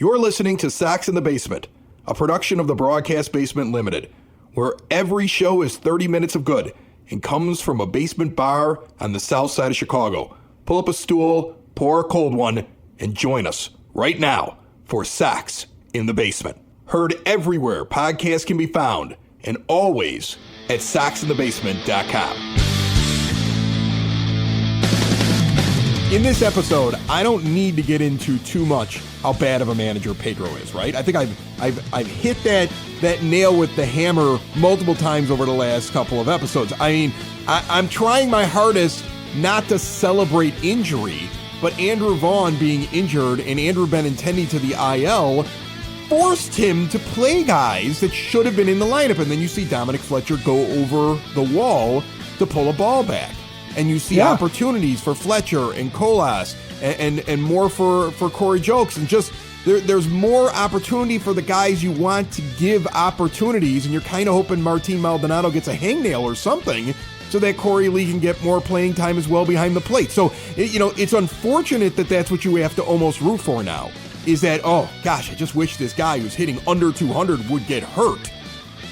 You're listening to Sox in the Basement, a production of the Broadcast Basement Limited, where every show is 30 minutes of good and comes from a basement bar on the south side of Chicago. Pull up a stool, pour a cold one, and join us right now for Sox in the Basement. Heard everywhere podcasts can be found, and always at soxinthebasement.com. In this episode, I don't need to get into too much how bad of a manager Pedro is, right? I think I've hit that nail with the hammer multiple times over the last couple of episodes. I mean, I'm trying my hardest not to celebrate injury, but Andrew Vaughn being injured and Andrew Benintendi to the IL forced him to play guys that should have been in the lineup. And then you see Dominic Fletcher go over the wall to pull a ball back. And you see opportunities for Fletcher and Colas and more for Corey Jokes. And just there's more opportunity for the guys you want to give opportunities. And you're kind of hoping Martin Maldonado gets a hangnail or something so that Corey Lee can get more playing time as well behind the plate. So, it's unfortunate that that's what you have to almost root for now. Is that, oh, gosh, I just wish this guy who's hitting under 200 would get hurt.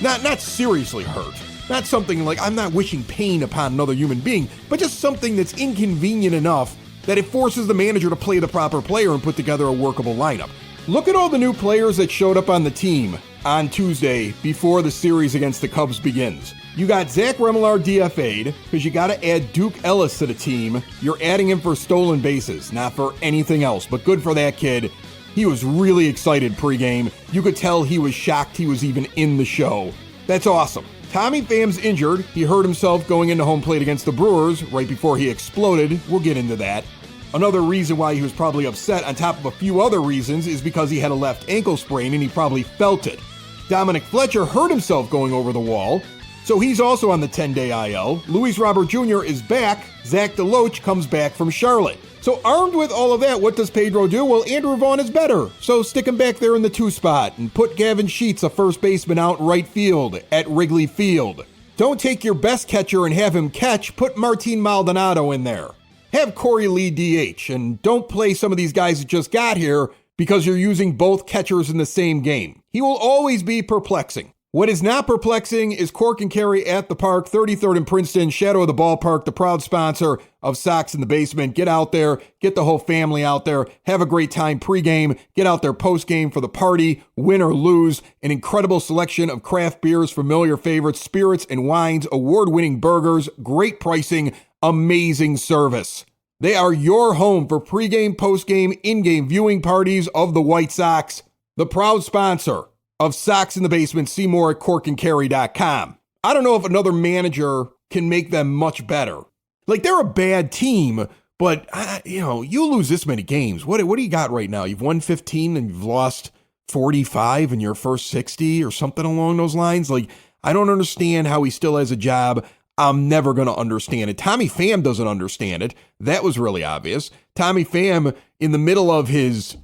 Not seriously hurt. Not something like, I'm not wishing pain upon another human being, but just something that's inconvenient enough that it forces the manager to play the proper player and put together a workable lineup. Look at all the new players that showed up on the team on Tuesday before the series against the Cubs begins. You got Zach Remillard DFA'd because you got to add Duke Ellis to the team. You're adding him for stolen bases, not for anything else, but good for that kid. He was really excited pregame. You could tell he was shocked he was even in the show. That's awesome. Tommy Pham's injured. He hurt himself going into home plate against the Brewers right before he exploded. We'll get into that. Another reason why he was probably upset, on top of a few other reasons, is because he had a left ankle sprain and he probably felt it. Dominic Fletcher hurt himself going over the wall, so he's also on the 10-day IL. Luis Robert Jr. is back. Zach DeLoach comes back from Charlotte. So armed with all of that, what does Pedro do? Well, Andrew Vaughn is better. So stick him back there in the 2 spot and put Gavin Sheets, a first baseman, out right field at Wrigley Field. Don't take your best catcher and have him catch. Put Martin Maldonado in there. Have Corey Lee DH, and don't play some of these guys that just got here because you're using both catchers in the same game. He will always be perplexing. What is not perplexing is Cork and Carry at the Park, 33rd and Princeton, Shadow of the Ballpark, the proud sponsor of Sox in the Basement. Get out there, get the whole family out there, have a great time pregame, get out there postgame for the party, win or lose. An incredible selection of craft beers, familiar favorites, spirits and wines, award-winning burgers, great pricing, amazing service. They are your home for pregame, postgame, in-game viewing parties of the White Sox, the proud sponsor of Sox in the Basement. See more at corkandcarry.com. I don't know if another manager can make them much better. Like, they're a bad team, but, you lose this many games. What do you got right now? You've won 15 and you've lost 45 in your first 60 or something along those lines. Like, I don't understand how he still has a job. I'm never going to understand it. Tommy Pham doesn't understand it. That was really obvious. Tommy Pham, in the middle of his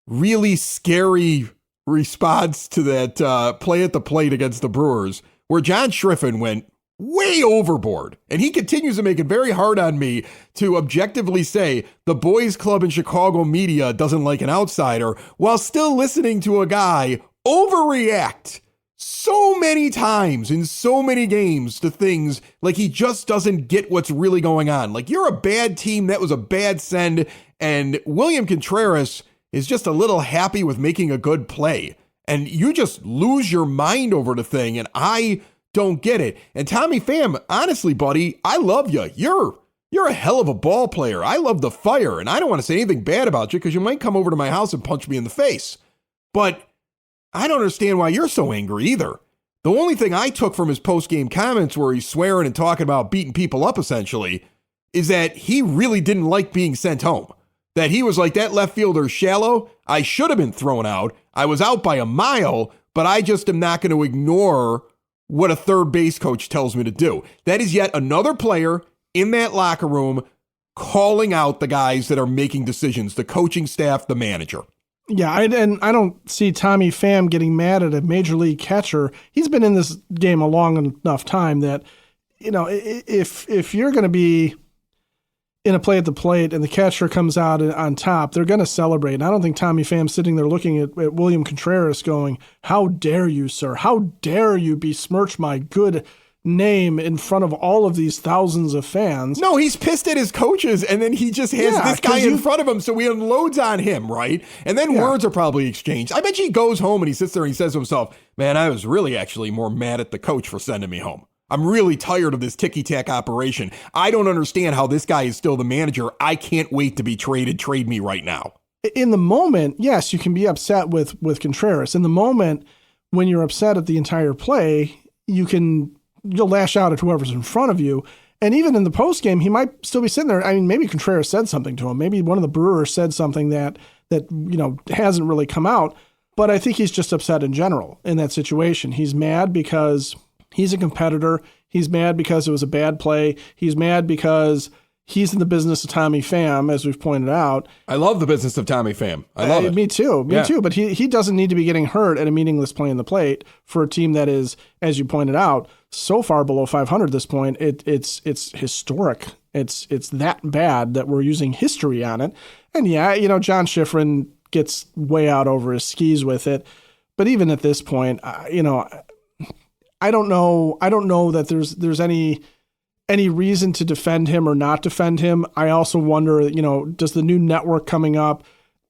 really scary response to that play at the plate against the Brewers, where John Schriffen went way overboard. And he continues to make it very hard on me to objectively say the boys club in Chicago media doesn't like an outsider while still listening to a guy overreact so many times in so many games to things like he just doesn't get what's really going on. Like, you're a bad team. That was a bad send. And William Contreras is just a little happy with making a good play. And you just lose your mind over the thing, and I don't get it. And Tommy Pham, honestly, buddy, I love you. You're a hell of a ball player. I love the fire, and I don't want to say anything bad about you because you might come over to my house and punch me in the face. But I don't understand why you're so angry either. The only thing I took from his post-game comments where he's swearing and talking about beating people up, essentially, is that he really didn't like being sent home. That he was like, that left fielder's shallow. I should have been thrown out. I was out by a mile, but I just am not going to ignore what a third base coach tells me to do. That is yet another player in that locker room calling out the guys that are making decisions, the coaching staff, the manager. Yeah, and I don't see Tommy Pham getting mad at a major league catcher. He's been in this game a long enough time that, if you're going to be in a play at the plate and the catcher comes out on top, they're going to celebrate. And I don't think Tommy Pham's sitting there looking at William Contreras going, "How dare you, sir? How dare you besmirch my good name in front of all of these thousands of fans?" No, he's pissed at his coaches, and then he just has this guy in front of him, so he unloads on him, right? And then words are probably exchanged. I bet you he goes home and he sits there and he says to himself, "Man, I was really actually more mad at the coach for sending me home. I'm really tired of this ticky-tack operation. I don't understand how this guy is still the manager. I can't wait to be traded. Trade me right now." In the moment, yes, you can be upset with Contreras. In the moment, when you're upset at the entire play, you'll lash out at whoever's in front of you. And even in the postgame, he might still be sitting there. I mean, maybe Contreras said something to him. Maybe one of the Brewers said something that hasn't really come out. But I think he's just upset in general in that situation. He's mad because he's a competitor. He's mad because it was a bad play. He's mad because he's in the business of Tommy Pham, as we've pointed out. I love the business of Tommy Pham. I love it. Me too. But he doesn't need to be getting hurt at a meaningless play in the plate for a team that is, as you pointed out, so far below 500 at this point. It's historic. It's that bad that we're using history on it. And John Schifrin gets way out over his skis with it. But even at this point, I don't know that there's any reason to defend him or not defend him. I also wonder, does the new network coming up,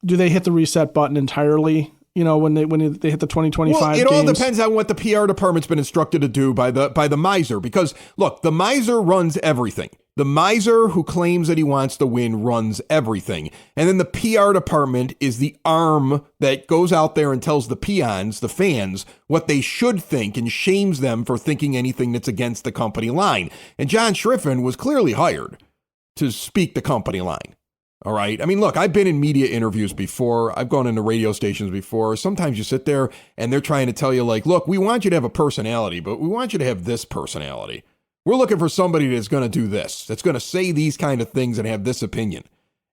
do they hit the reset button entirely? When they hit the 2025 Well, it games? all depends on what the PR department's been instructed to do by the miser. Because look, the miser runs everything. The miser who claims that he wants to win runs everything. And then the PR department is the arm that goes out there and tells the peons, the fans, what they should think and shames them for thinking anything that's against the company line. And John Schifrin was clearly hired to speak the company line. All right. I mean, look, I've been in media interviews before. I've gone into radio stations before. Sometimes you sit there and they're trying to tell you, like, look, we want you to have a personality, but we want you to have this personality. We're looking for somebody that's going to do this, that's going to say these kind of things and have this opinion.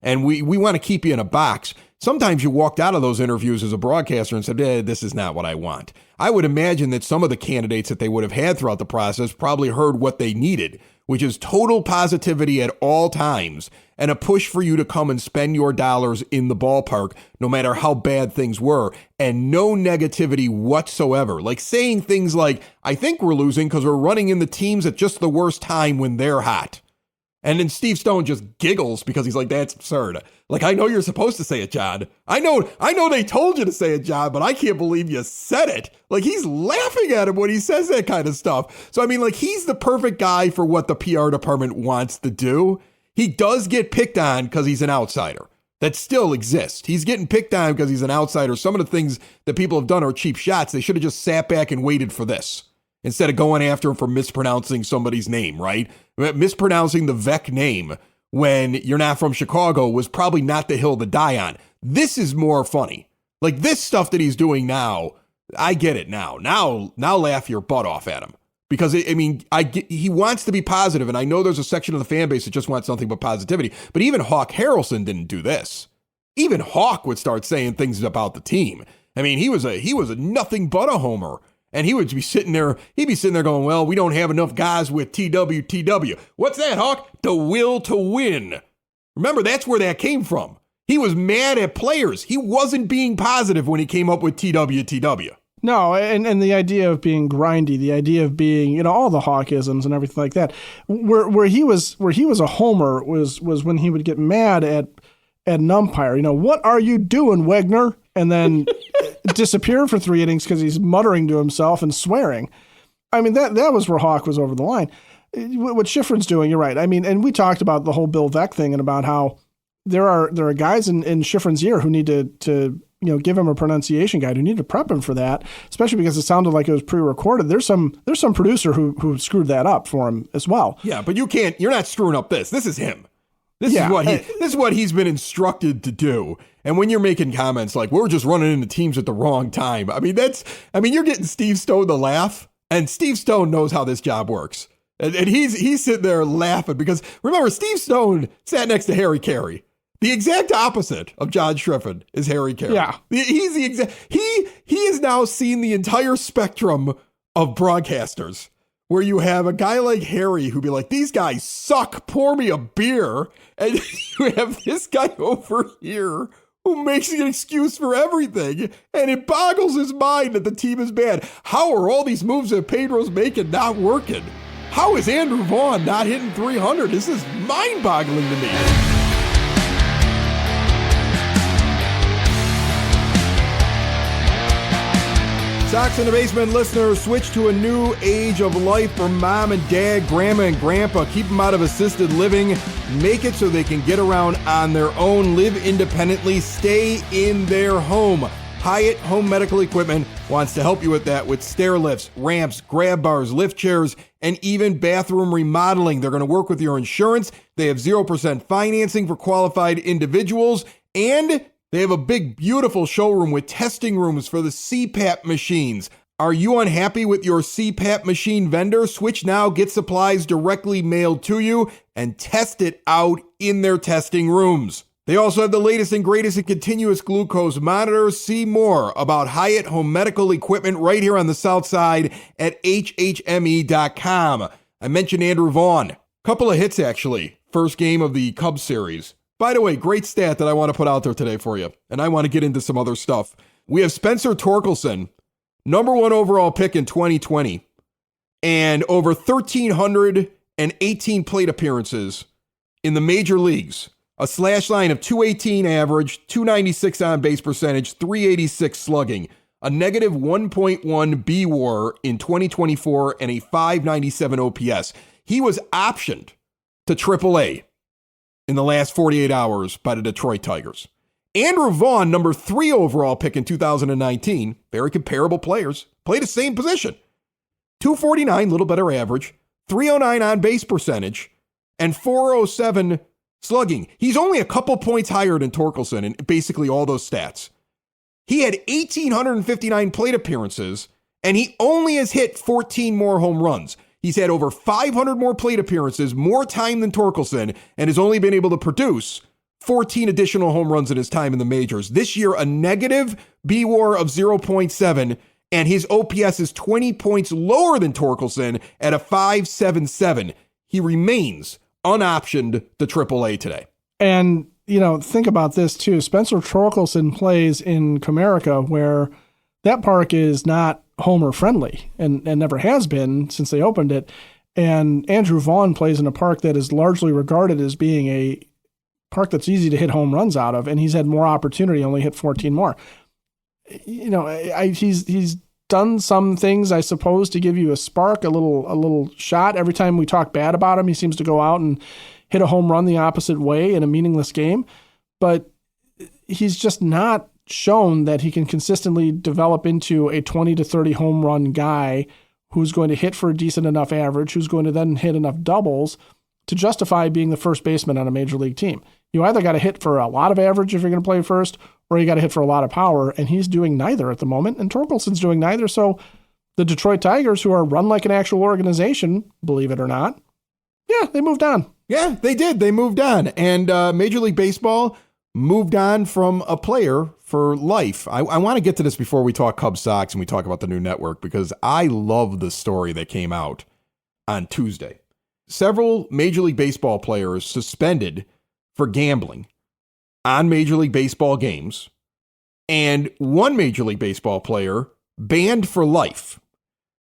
And we want to keep you in a box. Sometimes you walked out of those interviews as a broadcaster and said, this is not what I want. I would imagine that some of the candidates that they would have had throughout the process probably heard what they needed, which is total positivity at all times and a push for you to come and spend your dollars in the ballpark, no matter how bad things were, and no negativity whatsoever. Like saying things like, I think we're losing because we're running in the teams at just the worst time when they're hot. And then Steve Stone just giggles because he's like, that's absurd. Like, I know you're supposed to say it, John. I know they told you to say it, John, but I can't believe you said it. Like, he's laughing at him when he says that kind of stuff. So, I mean, like, he's the perfect guy for what the PR department wants to do. He does get picked on because he's an outsider. That still exists. He's getting picked on because he's an outsider. Some of the things that people have done are cheap shots. They should have just sat back and waited for this instead of going after him for mispronouncing somebody's name, right? Mispronouncing the Vec name when you're not from Chicago was probably not the hill to die on. This is more funny. Like this stuff that he's doing now, I get it now. Now laugh your butt off at him. Because, he wants to be positive, and I know there's a section of the fan base that just wants nothing but positivity. But even Hawk Harrelson didn't do this. Even Hawk would start saying things about the team. I mean, he was a nothing but a homer. And he'd be sitting there going, well, we don't have enough guys with TW. What's that, Hawk? The will to win. Remember, that's where that came from. He was mad at players. He wasn't being positive when he came up with TW. No, and the idea of being grindy, the idea of being, all the Hawkisms and everything like that. Where he was a homer was when he would get mad at an umpire. What are you doing, Wegner? And then disappear for 3 innings because he's muttering to himself and swearing. I mean, that was where Hawk was over the line. What Schifrin's doing, you're right. I mean, and we talked about the whole Bill Veeck thing and about how there are guys in Schifrin's ear who need to give him a pronunciation guide, who need to prep him for that, especially because it sounded like it was pre-recorded. There's some producer who screwed that up for him as well. Yeah, but you're not screwing up this. This is him. This is what he's been instructed to do. And when you're making comments like, we're just running into teams at the wrong time, you're getting Steve Stone to laugh, and Steve Stone knows how this job works. And he's sitting there laughing because, remember, Steve Stone sat next to Harry Carey. The exact opposite of John Schifrin is Harry Carey. Yeah. He's the he has now seen the entire spectrum of broadcasters, where you have a guy like Harry who'd be like, these guys suck, pour me a beer. And you have this guy over here who makes an excuse for everything. And it boggles his mind that the team is bad. How are all these moves that Pedro's making not working? How is Andrew Vaughn not hitting 300? This is mind-boggling to me. Sox in the Basement listeners, switch to a new age of life for mom and dad, grandma and grandpa. Keep them out of assisted living. Make it so they can get around on their own, live independently, stay in their home. Hyatt Home Medical Equipment wants to help you with that with stair lifts, ramps, grab bars, lift chairs, and even bathroom remodeling. They're going to work with your insurance. They have 0% financing for qualified individuals, and they have a big, beautiful showroom with testing rooms for the CPAP machines. Are you unhappy with your CPAP machine vendor? Switch now, get supplies directly mailed to you, and test it out in their testing rooms. They also have the latest and greatest in continuous glucose monitors. See more about Hyatt Home Medical Equipment right here on the South Side at hhme.com. I mentioned Andrew Vaughn. Couple of hits, actually. First game of the Cubs series. By the way, great stat that I want to put out there today for you, and I want to get into some other stuff. We have Spencer Torkelson, number 1 overall pick in 2020, and over 1,318 plate appearances in the major leagues. A slash line of 218 average, 296 on base percentage, 386 slugging, a negative 1.1 B WAR in 2024, and a 597 OPS. He was optioned to AAA in the last 48 hours by the Detroit Tigers. Andrew Vaughn, number 3 overall pick in 2019, very comparable players, played the same position. 249, little better average, 309 on base percentage, and 407 slugging. He's only a couple points higher than Torkelson in basically all those stats. He had 1,859 plate appearances, and he only has hit 14 more home runs. He's had over 500 more plate appearances, more time than Torkelson, and has only been able to produce 14 additional home runs in his time in the majors. This year, a negative B-WAR of 0.7, and his OPS is 20 points lower than Torkelson at a 5.77. He remains unoptioned to AAA today. And, think about this too. Spencer Torkelson plays in Comerica, where that park is not homer friendly and never has been since they opened it. And Andrew Vaughn plays in a park that is largely regarded as being a park that's easy to hit home runs out of, and he's had more opportunity, only hit 14 more. He's done some things, I suppose, to give you a spark, a little shot. Every time we talk bad about him, he seems to go out and hit a home run the opposite way in a meaningless game. But he's just not shown that he can consistently develop into a 20 to 30 home run guy who's going to hit for a decent enough average, who's going to then hit enough doubles to justify being the first baseman on a major league team. You either got to hit for a lot of average if you're going to play first, or you got to hit for a lot of power, and he's doing neither at the moment, and Torkelson's doing neither. So the Detroit Tigers, who are run like an actual organization, believe it or not, yeah, they moved on. Yeah, they did. They moved on. And Major League Baseball moved on from a player for life. I want to get to this before we talk Cubs Sox and we talk about the new network, because I love the story that came out on Tuesday. Several Major League Baseball players suspended for gambling on Major League Baseball games, and one Major League Baseball player banned for life.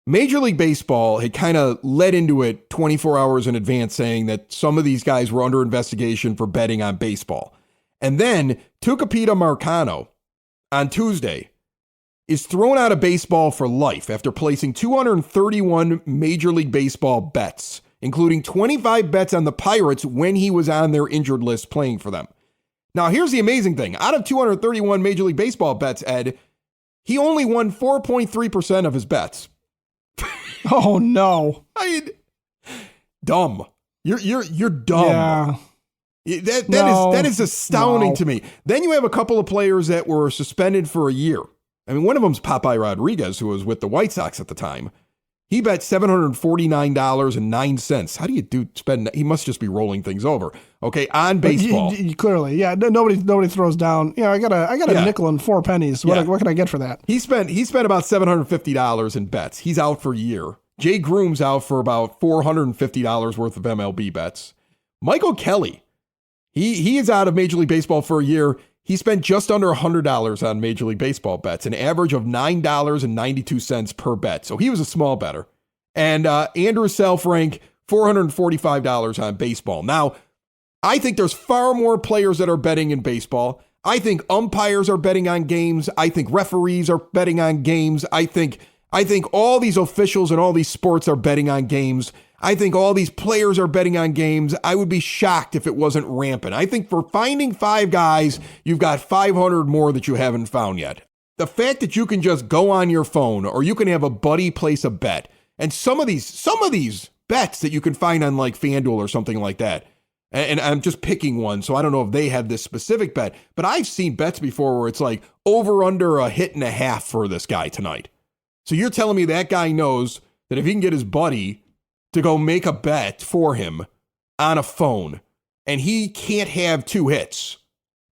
Major League Baseball had kind of led into it 24 hours in advance, saying that some of these guys were under investigation for betting on baseball. And then Tucupita Marcano on Tuesday is thrown out of baseball for life after placing 231 Major League Baseball bets, including 25 bets on the Pirates when he was on their injured list playing for them. Now, here's the amazing thing. Out of 231 Major League Baseball bets, Ed, he only won 4.3% of his bets. Oh, no. Dumb. You're dumb. Yeah. That is astounding to me. Then you have a couple of players that were suspended for a year. I mean, one of them's Popeye Rodriguez, who was with the White Sox at the time. He bet $749.09. How do you spend? He must just be rolling things over. Okay, on baseball. Clearly, yeah. Nobody throws down. I got a nickel and 4 pennies. What can I get for that? He spent about $750 in bets. He's out for a year. Jay Groom's out for about $450 worth of MLB bets. Michael Kelly, he is out of Major League Baseball for a year. He spent just under $100 on Major League Baseball bets, an average of $9.92 per bet. So he was a small bettor. And Andrew Selfrank, $445 on baseball. Now, I think there's far more players that are betting in baseball. I think umpires are betting on games. I think referees are betting on games. I think all these officials in all these sports are betting on games. I think all these players are betting on games. I would be shocked if it wasn't rampant. I think for finding 5 guys, you've got 500 more that you haven't found yet. The fact that you can just go on your phone or you can have a buddy place a bet, and some of these bets that you can find on like FanDuel or something like that, and I'm just picking one, so I don't know if they have this specific bet, but I've seen bets before where it's like over under a hit and a half for this guy tonight. So you're telling me that guy knows that if he can get his buddy to go make a bet for him on a phone, and he can't have 2 hits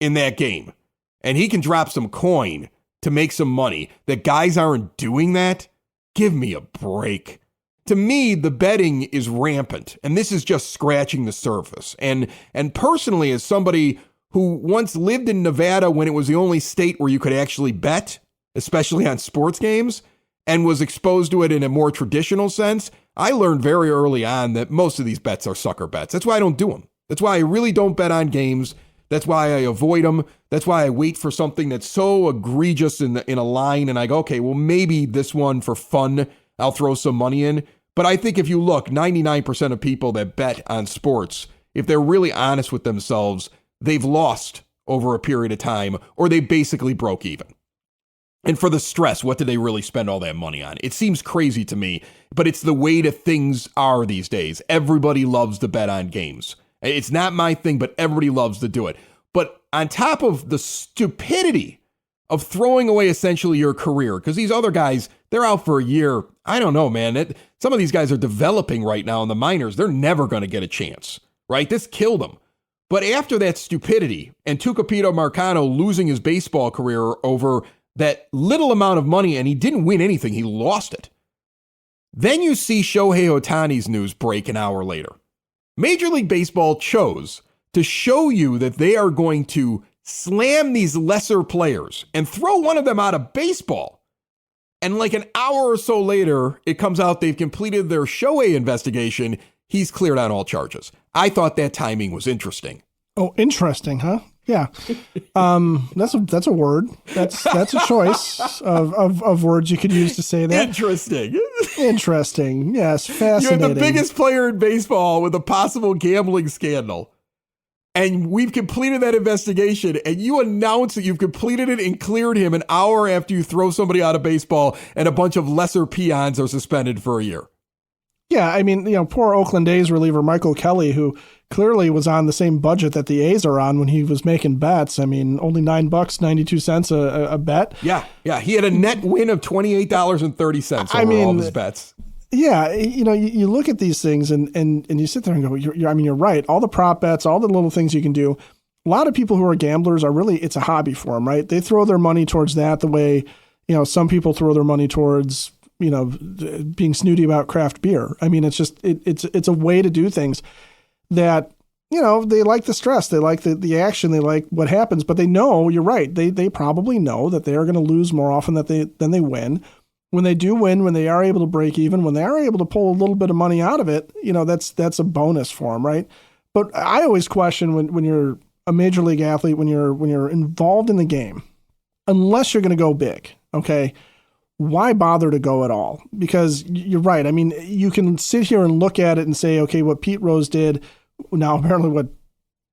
in that game, and he can drop some coin to make some money, that guys aren't doing that? Give me a break. To me, the betting is rampant, and this is just scratching the surface. And personally, as somebody who once lived in Nevada when it was the only state where you could actually bet, especially on sports games, and was exposed to it in a more traditional sense, I learned very early on that most of these bets are sucker bets. That's why I don't do them. That's why I really don't bet on games. That's why I avoid them. That's why I wait for something that's so egregious in a line, and I go, okay, well, maybe this one for fun, I'll throw some money in. But I think if you look, 99% of people that bet on sports, if they're really honest with themselves, they've lost over a period of time, or they basically broke even. And for the stress, what did they really spend all that money on? It seems crazy to me, but it's the way that things are these days. Everybody loves to bet on games. It's not my thing, but everybody loves to do it. But on top of the stupidity of throwing away essentially your career, because these other guys, they're out for a year. I don't know, man. Some of these guys are developing right now in the minors. They're never going to get a chance, right? This killed them. But after that stupidity and Tucupita Marcano losing his baseball career over that little amount of money, and he didn't win anything, he lost it. Then you see Shohei Ohtani's news break an hour later. Major League Baseball chose to show you that they are going to slam these lesser players and throw one of them out of baseball. And like an hour or so later, it comes out they've completed their Shohei investigation. He's cleared on all charges. I thought that timing was interesting. Oh, interesting, huh? Yeah. That's a word. That's a choice of words you could use to say that. Interesting. Interesting. Yes, fascinating. You're the biggest player in baseball with a possible gambling scandal. And we've completed that investigation, and you announce that you've completed it and cleared him an hour after you throw somebody out of baseball and a bunch of lesser peons are suspended for a year. Yeah, I mean, poor Oakland A's reliever Michael Kelly, who clearly was on the same budget that the A's are on when he was making bets. I mean, only $9.92 a bet. Yeah. He had a net win of $28.30 over all of his bets. Yeah, you look at these things and you sit there and go, you're right. All the prop bets, all the little things you can do. A lot of people who are gamblers are really, it's a hobby for them, right? They throw their money towards that the way, some people throw their money towards, being snooty about craft beer. I mean, it's just, it's a way to do things that, they like the stress, they like the action, they like what happens, but they know, you're right. They probably know that they are going to lose more often than they win. When they do win, when they are able to break even, when they are able to pull a little bit of money out of it, that's a bonus for them, right? But I always question when you're a major league athlete, when you're involved in the game, unless you're going to go big, okay, why bother to go at all? Because you're right. I mean, you can sit here and look at it and say, okay, what Pete Rose did, now apparently what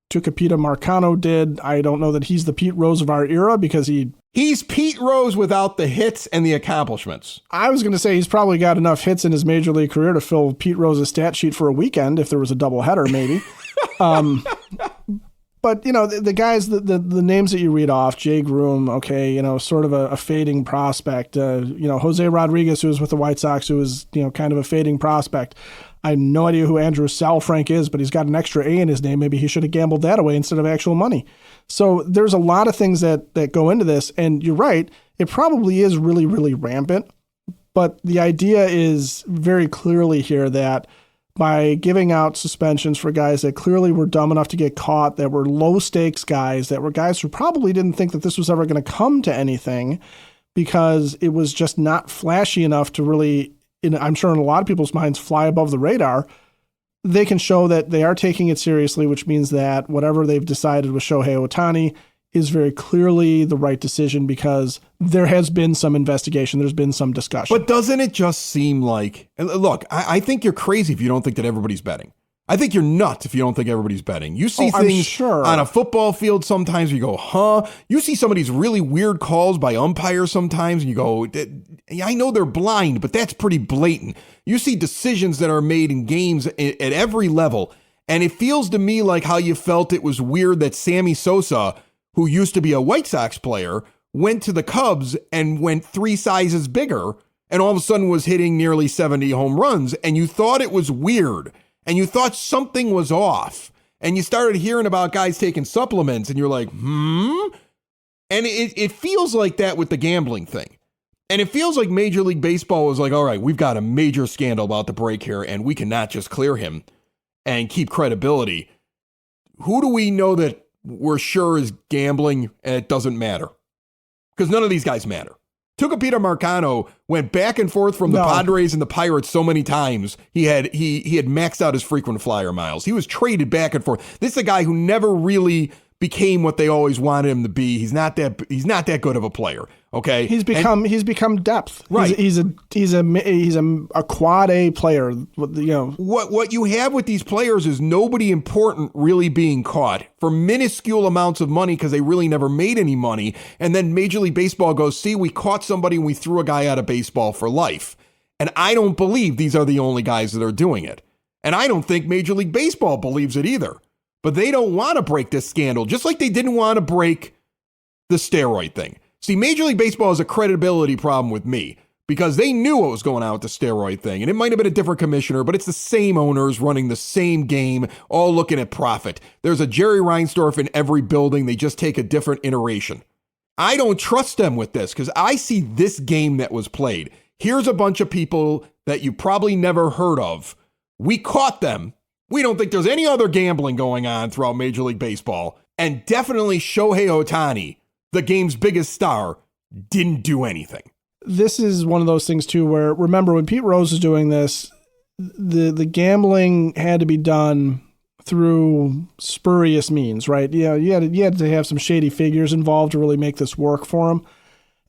Tucupita Marcano did, I don't know that he's the Pete Rose of our era because he's Pete Rose without the hits and the accomplishments. I was going to say he's probably got enough hits in his major league career to fill Pete Rose's stat sheet for a weekend if there was a doubleheader, maybe. But, the guys, the names that you read off, Jay Groom, okay, sort of a fading prospect. Jose Rodriguez, who was with the White Sox, who was, kind of a fading prospect. I have no idea who Andrew Salfrank is, but he's got an extra A in his name. Maybe he should have gambled that away instead of actual money. So there's a lot of things that go into this. And you're right, it probably is really, really rampant. But the idea is very clearly here that by giving out suspensions for guys that clearly were dumb enough to get caught, that were low stakes guys, that were guys who probably didn't think that this was ever going to come to anything because it was just not flashy enough to really, I'm sure in a lot of people's minds, fly above the radar, they can show that they are taking it seriously, which means that whatever they've decided with Shohei Ohtani is very clearly the right decision because there has been some investigation. There's been some discussion. But doesn't it just seem like, and look, I think you're crazy if you don't think that everybody's betting. I think you're nuts if you don't think everybody's betting. You see things on a football field sometimes where you go, huh? You see some of these really weird calls by umpires sometimes and you go, I know they're blind, but that's pretty blatant. You see decisions that are made in games at every level. And it feels to me like how you felt it was weird that Sammy Sosa, who used to be a White Sox player, went to the Cubs and went 3 sizes bigger and all of a sudden was hitting nearly 70 home runs. And you thought it was weird and you thought something was off and you started hearing about guys taking supplements and you're like, And it feels like that with the gambling thing. And it feels like Major League Baseball was like, all right, we've got a major scandal about to break here and we cannot just clear him and keep credibility. Who do we know that we're sure is gambling and it doesn't matter? Because none of these guys matter. Tucupita Marcano went back and forth from the Padres and the Pirates so many times. He had maxed out his frequent flyer miles. He was traded back and forth. This is a guy who never really became what they always wanted him to be. He's not that good of a player. Okay, he's become depth. Right, he's a quad A player. You know what you have with these players is nobody important really being caught for minuscule amounts of money because they really never made any money. And then Major League Baseball goes, see, we caught somebody and we threw a guy out of baseball for life. And I don't believe these are the only guys that are doing it. And I don't think Major League Baseball believes it either. But they don't want to break this scandal, just like they didn't want to break the steroid thing. See, Major League Baseball has a credibility problem with me because they knew what was going on with the steroid thing. And it might have been a different commissioner, but it's the same owners running the same game, all looking at profit. There's a Jerry Reinsdorf in every building. They just take a different iteration. I don't trust them with this because I see this game that was played. Here's a bunch of people that you probably never heard of. We caught them. We don't think there's any other gambling going on throughout Major League Baseball. And definitely Shohei Ohtani, the game's biggest star, didn't do anything. This is one of those things, too, where, remember, when Pete Rose was doing this, the gambling had to be done through spurious means, right? Yeah, you had to have some shady figures involved to really make this work for him.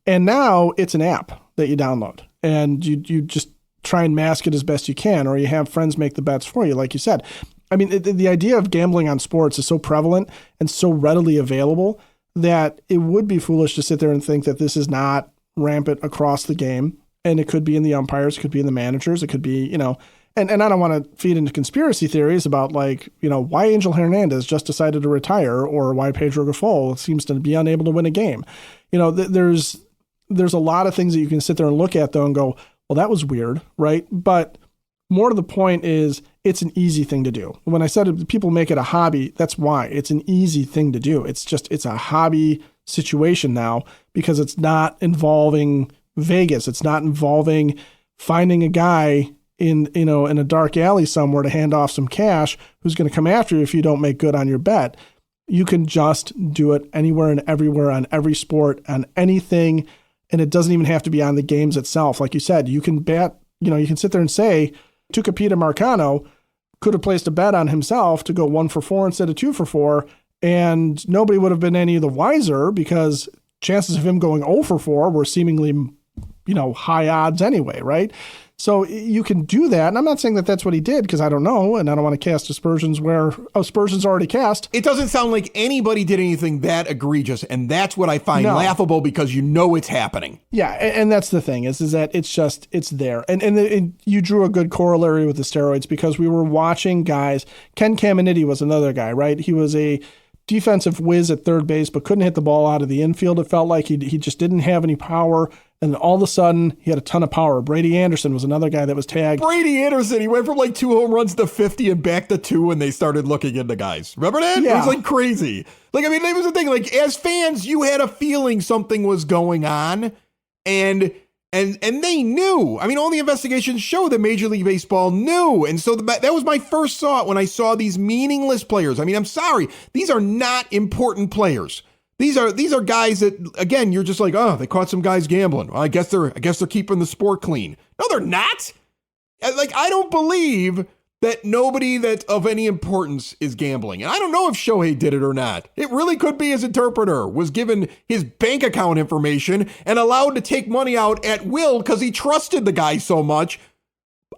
And now it's an app that you download, and you just try and mask it as best you can, or you have friends make the bets for you, like you said. I mean, the idea of gambling on sports is so prevalent and so readily available that it would be foolish to sit there and think that this is not rampant across the game. And it could be in the umpires, it could be in the managers, it could be, and I don't want to feed into conspiracy theories about why Angel Hernandez just decided to retire or why Pedro Grifol seems to be unable to win a game. There's a lot of things that you can sit there and look at though and go, well, that was weird, right? But more to the point is it's an easy thing to do. When I said people make it a hobby, that's why. It's an easy thing to do. It's a hobby situation now because it's not involving Vegas. It's not involving finding a guy in a dark alley somewhere to hand off some cash who's going to come after you if you don't make good on your bet. You can just do it anywhere and everywhere on every sport, on anything. And it doesn't even have to be on the games itself. Like you said, you can bet, you can sit there and say, Tucupita Marcano could have placed a bet on himself to go 1 for 4 instead of 2 for 4, and nobody would have been any the wiser because chances of him going 0 for 4 were seemingly, high odds anyway, right? So you can do that. And I'm not saying that that's what he did because I don't know, and I don't want to cast aspersions where aspersions already cast. It doesn't sound like anybody did anything that egregious, and that's what I find laughable because it's happening. Yeah, and that's the thing is that it's there. And you drew a good corollary with the steroids because we were watching guys. Ken Caminiti was another guy, right? He was a defensive whiz at third base, but couldn't hit the ball out of the infield. It felt like he just didn't have any power. And all of a sudden, he had a ton of power. Brady Anderson was another guy that was tagged. Brady Anderson, he went from 2 home runs to 50 and back to 2 when they started looking into guys. Remember that? Yeah. It was crazy. It was the thing. As fans, you had a feeling something was going on. And And they knew. I mean, all the investigations show that Major League Baseball knew. And so that was my first thought when I saw these meaningless players. I mean, I'm sorry. These are not important players. These are guys that, again, you're just like, oh, they caught some guys gambling. Well, I guess they're keeping the sport clean. No, they're not. Like, I don't believe that nobody that of any importance is gambling. And I don't know if Shohei did it or not. It really could be his interpreter was given his bank account information and allowed to take money out at will because he trusted the guy so much.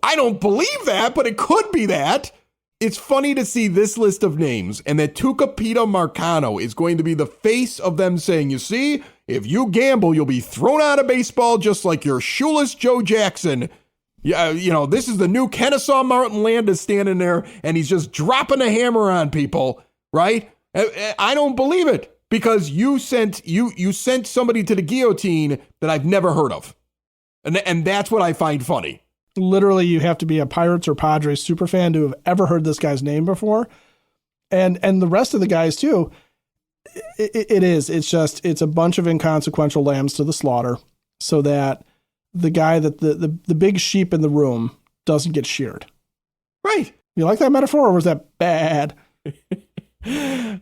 I don't believe that, but it could be that. It's funny to see this list of names and that Tucupita Marcano is going to be the face of them saying, you see, if you gamble, you'll be thrown out of baseball just like your shoeless Joe Jackson. Yeah, this is the new Kennesaw Martin Landis standing there and he's just dropping a hammer on people, right? I don't believe it because you sent somebody to the guillotine that I've never heard of. And that's what I find funny. Literally, you have to be a Pirates or Padres superfan to have ever heard this guy's name before. And the rest of the guys too. It's a bunch of inconsequential lambs to the slaughter so that the guy that the big sheep in the room doesn't get sheared. Right. You like that metaphor or was that bad?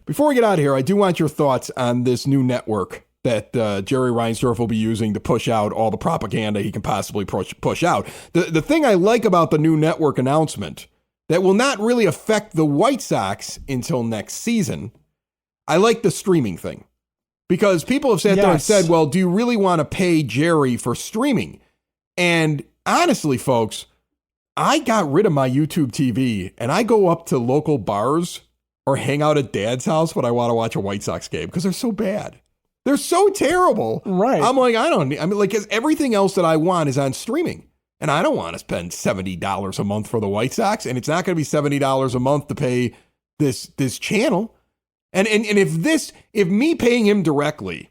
Before we get out of here, I do want your thoughts on this new network that Jerry Reinsdorf will be using to push out all the propaganda he can possibly push out. The thing I like about the new network announcement that will not really affect the White Sox until next season, I like the streaming thing. Because people have sat there and said, well, do you really want to pay Jerry for streaming? And honestly, folks, I got rid of my YouTube TV and I go up to local bars or hang out at Dad's house when I want to watch a White Sox game because they're so bad. They're so terrible. Right. I'm like, because everything else that I want is on streaming. And I don't want to spend $70 a month for the White Sox. And it's not going to be $70 a month to pay this channel. And if me paying him directly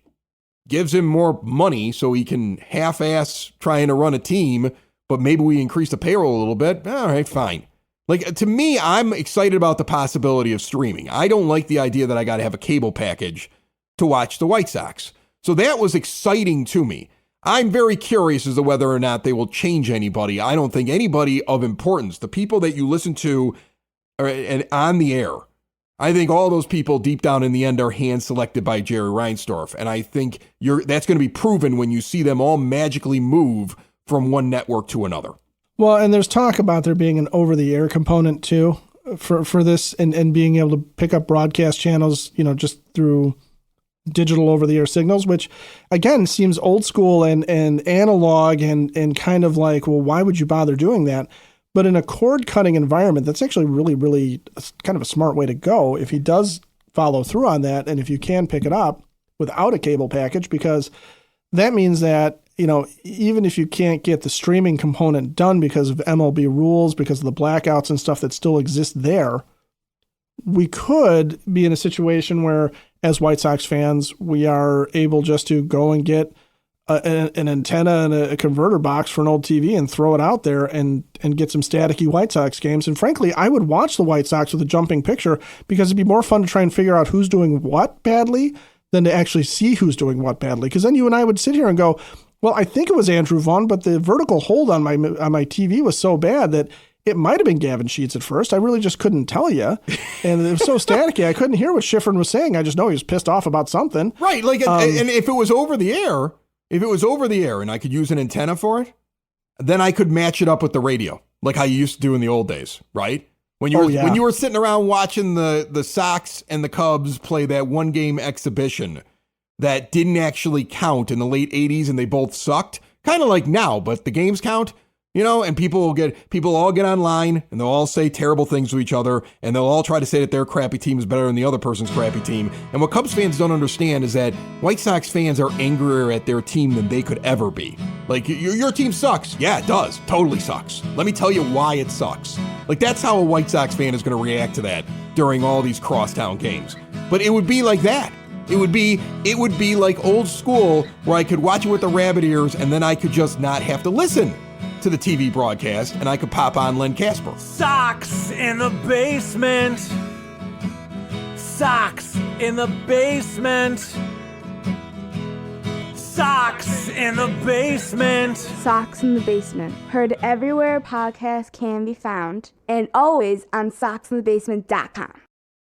gives him more money so he can half-ass trying to run a team, but maybe we increase the payroll a little bit, all right, fine. Like, to me, I'm excited about the possibility of streaming. I don't like the idea that I got to have a cable package to watch the White Sox. So that was exciting to me. I'm very curious as to whether or not they will change anybody. I don't think anybody of importance, the people that you listen to on the air, I think all those people deep down in the end are hand-selected by Jerry Reinsdorf. And I think that's going to be proven when you see them all magically move from one network to another. Well, and there's talk about there being an over-the-air component too for this and being able to pick up broadcast channels, just through digital over-the-air signals, which again seems old school and analog and kind of like, well, why would you bother doing that? But in a cord-cutting environment, that's actually really, really kind of a smart way to go if he does follow through on that and if you can pick it up without a cable package, because that means that, even if you can't get the streaming component done because of MLB rules, because of the blackouts and stuff that still exist there, we could be in a situation where, as White Sox fans, we are able just to go and get an antenna and a converter box for an old TV and throw it out there and get some staticky White Sox games. And frankly, I would watch the White Sox with a jumping picture because it'd be more fun to try and figure out who's doing what badly than to actually see who's doing what badly. Because then you and I would sit here and go, well, I think it was Andrew Vaughn, but the vertical hold on my TV was so bad that it might have been Gavin Sheets at first. I really just couldn't tell you. And it was so staticky, I couldn't hear what Schifrin was saying. I just know he was pissed off about something. Right. And if it was over the air, and I could use an antenna for it, then I could match it up with the radio, like how you used to do in the old days, right? When you were sitting around watching the Sox and the Cubs play that one-game exhibition that didn't actually count in the late 80s and they both sucked, kind of like now, but the games count. And people all get online and they'll all say terrible things to each other and they'll all try to say that their crappy team is better than the other person's crappy team. And what Cubs fans don't understand is that White Sox fans are angrier at their team than they could ever be. Like, your team sucks. Yeah, it does. Totally sucks. Let me tell you why it sucks. Like, that's how a White Sox fan is going to react to that during all these crosstown games. But it would be like that. It would be like old school where I could watch it with the rabbit ears and then I could just not have to listen to the TV broadcast and I could pop on Len Casper. Sox in the basement. Sox in the basement. Sox Sox in the basement. Sox in the Basement. Heard everywhere podcasts can be found, and always on soxinthebasement.com.